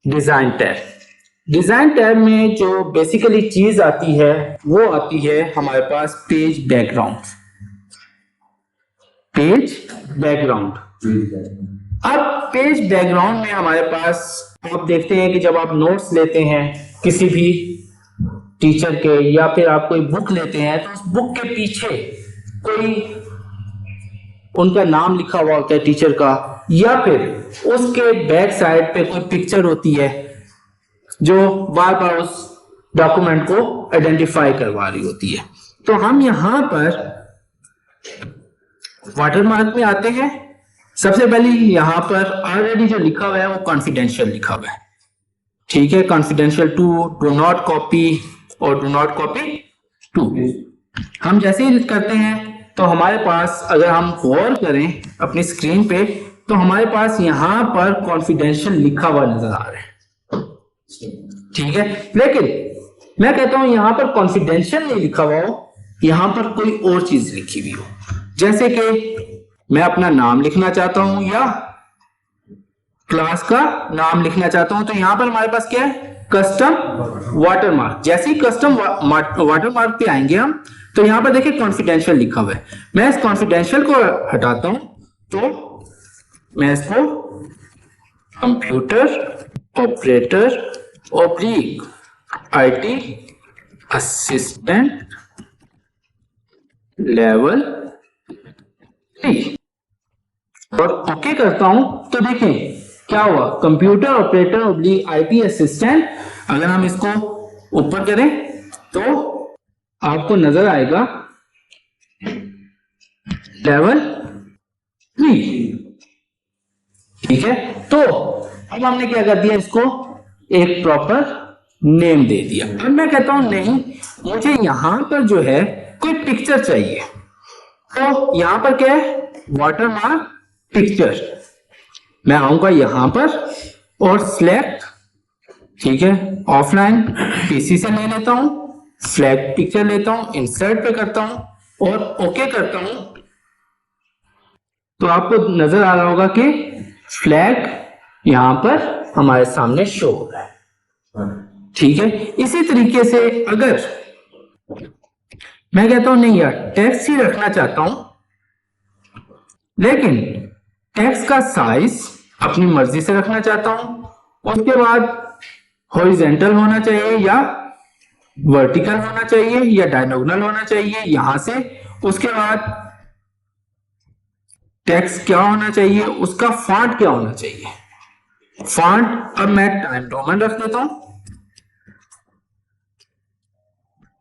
Design tab. Design tab में जो basically चीज आती है वो आती है हमारे पास पेज बैकग्राउंड। Page background. अब पेज बैकग्राउंड में हमारे पास आप देखते हैं कि जब आप नोट्स लेते हैं किसी भी टीचर के या फिर आप कोई बुक लेते हैं तो उस बुक के पीछे कोई उनका नाम लिखा हुआ होता है टीचर का, या फिर उसके बैक साइड पे कोई पिक्चर होती है जो बार बार उस डॉक्यूमेंट को आइडेंटिफाई करवा रही होती है। तो हम यहां पर वाटरमार्क में आते हैं। सबसे पहले यहां पर ऑलरेडी जो लिखा हुआ है वो कॉन्फिडेंशियल लिखा हुआ है, ठीक है। Confidential to, do not copy और डू नॉट कॉपी टू। हम जैसे ही करते हैं तो हमारे पास, अगर हम गौर करें अपनी स्क्रीन पे, तो हमारे पास यहां पर कॉन्फिडेंशियल लिखा हुआ नजर आ रहा है, ठीक है। लेकिन मैं कहता हूं यहां पर कॉन्फिडेंशियल नहीं लिखा हुआ हो, यहां पर कोई और चीज लिखी हुई हो। जैसे कि मैं अपना नाम लिखना चाहता हूं या क्लास का नाम लिखना चाहता हूं, तो यहां पर हमारे पास क्या है, कस्टम वाटरमार्क। जैसे ही कस्टम वाटरमार्क पे आएंगे हम, तो यहां पर देखिए कॉन्फिडेंशियल लिखा हुआ है। मैं इस कॉन्फिडेंशियल को हटाता हूं तो मैं इसको computer operator oblique IT assistant level 3 और ओके करता हूं तो देखें क्या हुआ, computer operator oblique IT assistant. अगर हम इसको ऊपर करें तो आपको नजर आएगा लेवल 3, ठीक है। तो अब हमने क्या कर दिया, इसको एक प्रॉपर नेम दे दिया। अब मैं कहता हूं नहीं, मुझे यहां पर जो है कोई पिक्चर चाहिए, तो यहां पर क्या है, वाटरमार्क पिक्चर। मैं आऊंगा यहां पर और सिलेक्ट, ठीक है, ऑफलाइन PC से ले लेता हूं, सिलेक्ट पिक्चर लेता हूं, इंसर्ट पे करता हूं और ओके करता हूं। तो आपको नजर आ रहा होगा कि फ्लैग यहां पर हमारे सामने शो हो रहा है, ठीक है। इसी तरीके से अगर मैं कहता हूं नहीं यार टेक्स्ट ही रखना चाहता हूं, लेकिन टेक्स्ट का साइज अपनी मर्जी से रखना चाहता हूं, उसके बाद हॉरिजेंटल होना चाहिए या वर्टिकल होना चाहिए या डायगोनल होना चाहिए यहां से, उसके बाद टेक्स्ट क्या होना चाहिए, उसका फॉन्ट क्या होना चाहिए। फॉन्ट अब मैं टाइम रोमन रख देता हूं,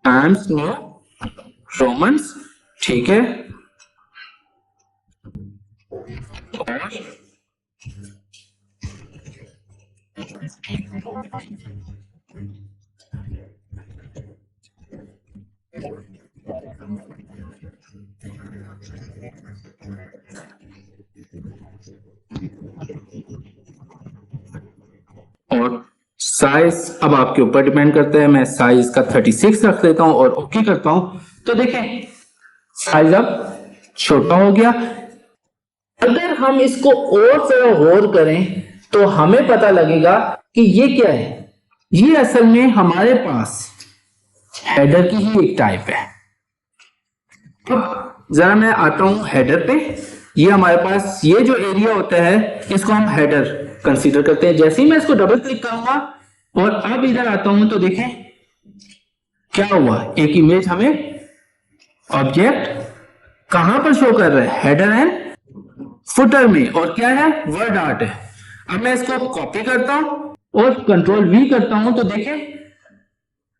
टाइम्स न्यू रोमन्स, ठीक है। और साइज अब आपके ऊपर डिपेंड करता है, मैं साइज का 36 रख देता हूं और ओके करता हूं तो देखें साइज अब छोटा हो गया। अगर हम इसको और थोड़ा गौर करें तो हमें पता लगेगा कि ये क्या है, ये असल में हमारे पास हेडर की ही एक टाइप है। अब जरा मैं आता हूं हेडर पे, ये हमारे पास ये जो एरिया होता है इसको हम हेडर कंसीडर करते हैं। जैसे ही मैं इसको डबल क्लिक करूंगा और अब इधर आता हूं तो देखें क्या हुआ, एक इमेज हमें ऑब्जेक्ट कहां पर शो कर रहा है, हेडर एंड फुटर में, और क्या है, वर्ड आर्ट है। अब मैं इसको कॉपी करता हूं और कंट्रोल V करता हूं तो देखें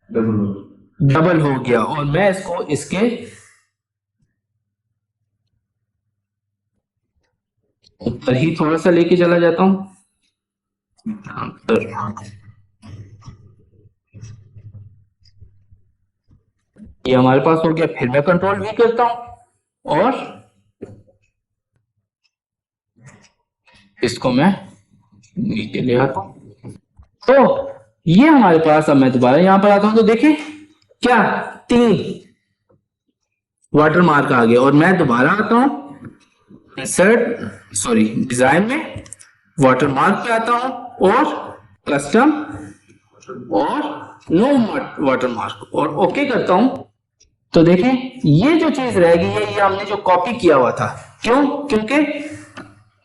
डबल हो गया, और मैं इसको इसके ऊपर ही थोड़ा सा लेके चला जाता हूं, ये हमारे पास हो गया। फिर मैं कंट्रोल V करता हूं और इसको मैं नीचे ले आता हूं, तो ये हमारे पास। अब मैं दोबारा यहां पर आता हूं तो देखिए क्या 3 वाटर मार्क आ गया, और मैं दोबारा आता हूं इंसर्ट डिजाइन में वाटर मार्क पे आता हूं और कस्टम और नो वाटरमार्क और ओके करता हूं, तो देखें ये जो चीज रह गई है ये हमने जो कॉपी किया हुआ था। क्यों? क्योंकि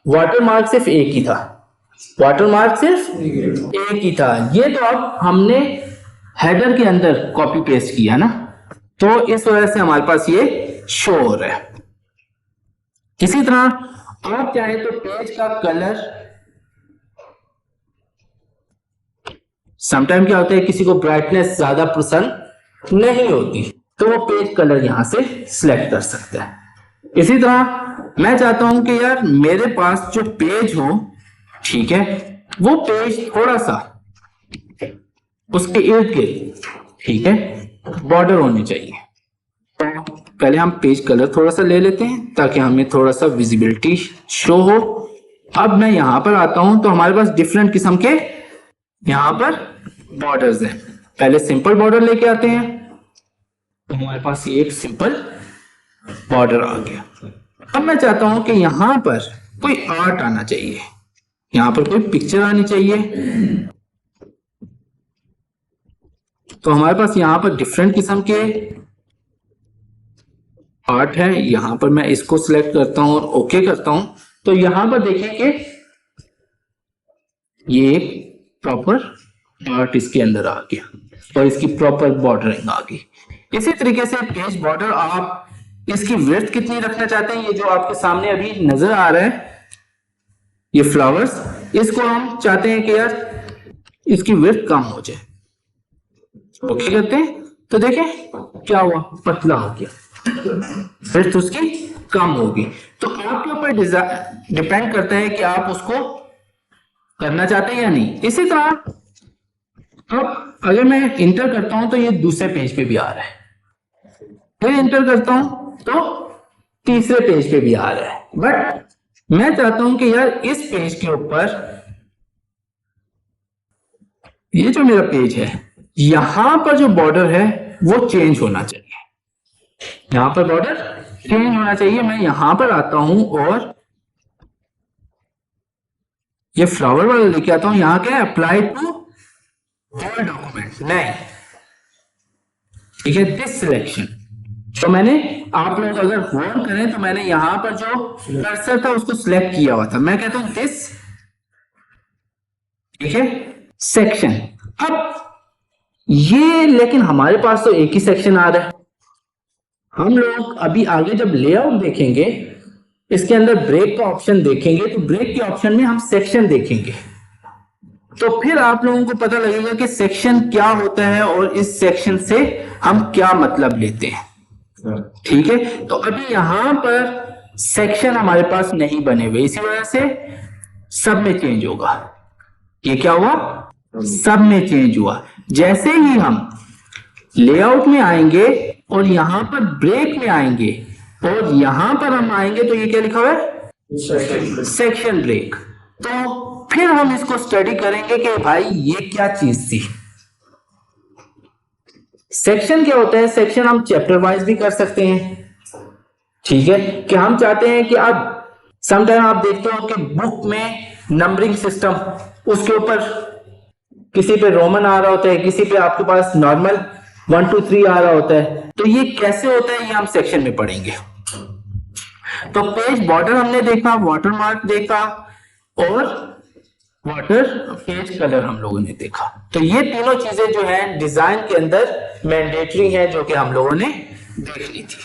वाटरमार्क सिर्फ एक ही था, वाटरमार्क सिर्फ एक ही था। ये तो अब हमने हेडर के अंदर कॉपी पेस्ट किया ना, तो इस वजह से हमारे पास ये शो हो रहा है। इसी तरह आप चाहे तो पेज का कलर, समटाइम क्या होता है किसी को ब्राइटनेस ज्यादा पसंद नहीं होती, तो वो पेज कलर यहां से सिलेक्ट कर सकता है। इसी तरह मैं चाहता हूं कि यार मेरे पास जो पेज हो, ठीक है, वो पेज थोड़ा सा उसके इर्द गिर्द, ठीक है, बॉर्डर होनी चाहिए। तो पहले हम पेज कलर थोड़ा सा ले लेते हैं ताकि हमें थोड़ा सा विजिबिलिटी शो हो। अब मैं यहां पर आता हूं तो हमारे पास डिफरेंट किस्म के यहां पर बॉर्डर्स हैं। पहले सिंपल बॉर्डर लेके आते हैं, तो हमारे पास ये एक सिंपल बॉर्डर आ गया। अब मैं चाहता हूं कि यहां पर कोई आर्ट आना चाहिए, यहां पर कोई पिक्चर आनी चाहिए। तो हमारे पास यहां पर डिफरेंट किस्म के आर्ट है। यहां पर मैं इसको सिलेक्ट करता हूं और ओके करता हूं, तो यहां पर देखिए कि ये प्रॉपर आर्ट इसके अंदर आ गया और इसकी प्रॉपर बॉर्डरिंग आ गई। इसी तरीके से पेज बॉर्डर आप इसकी विड्थ कितनी रखना चाहते हैं, ये जो आपके सामने अभी नजर आ रहा है ये फ्लावर्स, इसको हम चाहते हैं कि यार इसकी विड्थ कम हो जाए। ओके करते हैं, तो देखें क्या हुआ, पतला हो गया, विड्थ उसकी कम होगी। तो आपके ऊपर डिपेंड करता है कि आप उसको करना चाहते हैं या नहीं। इसी तरह अब अगर मैं इंटर करता हूं तो ये दूसरे पेज पे भी आ रहा है, फिर इंटर करता हूं तो तीसरे पेज पे भी आ रहा है। बट मैं चाहता हूं कि यार इस पेज के ऊपर, ये जो मेरा पेज है, यहां पर जो बॉर्डर है वो चेंज होना चाहिए, यहां पर बॉर्डर चेंज होना चाहिए। मैं यहां पर आता हूं और ये फ्लावर वाला लेके आता हूं। यहां क्या है, अप्लाई टू ऑल डॉक्यूमेंट, नहीं, ठीक है, दिस सिलेक्शन। तो मैंने, आप लोग अगर गौर करें तो मैंने यहां पर जो कर्सर था उसको सिलेक्ट किया हुआ था। मैं कहता हूं दिस, ठीक है, सेक्शन। अब ये, लेकिन हमारे पास तो एक ही सेक्शन आ रहा है। हम लोग अभी आगे जब लेआउट देखेंगे, इसके अंदर ब्रेक का ऑप्शन देखेंगे, तो ब्रेक के ऑप्शन में हम सेक्शन देखेंगे, तो फिर आप लोगों को पता लगेगा कि सेक्शन क्या होता है और इस सेक्शन से हम क्या मतलब लेते हैं। ठीक है, तो अभी यहां पर सेक्शन हमारे पास नहीं बने हुए, इसी वजह से सब में चेंज होगा। ये क्या हुआ, सब में चेंज हुआ। जैसे ही हम लेआउट में आएंगे और यहां पर ब्रेक में आएंगे और यहां पर हम आएंगे, तो ये क्या लिखा हुआ है, सेक्शन ब्रेक। तो फिर हम इसको स्टडी करेंगे कि भाई ये क्या चीज थी। सेक्शन क्या होता है, सेक्शन हम चैप्टर वाइज भी कर सकते हैं, ठीक है, कि हम चाहते हैं कि अब समटाइम आप देखते हो कि बुक में नंबरिंग सिस्टम, उसके ऊपर किसी पे रोमन आ रहा होता है, किसी पे आपके पास नॉर्मल 1 2 3 आ रहा होता है, तो ये कैसे होता है ये हम सेक्शन में पढ़ेंगे। तो पेज बॉर्डर हमने देखा, वाटरमार्क देखा और वाटर पेज कलर हम लोगों ने देखा। तो ये तीनों चीजें जो हैं डिजाइन के अंदर मैंडेटरी हैं, जो कि हम लोगों ने देख ली थी।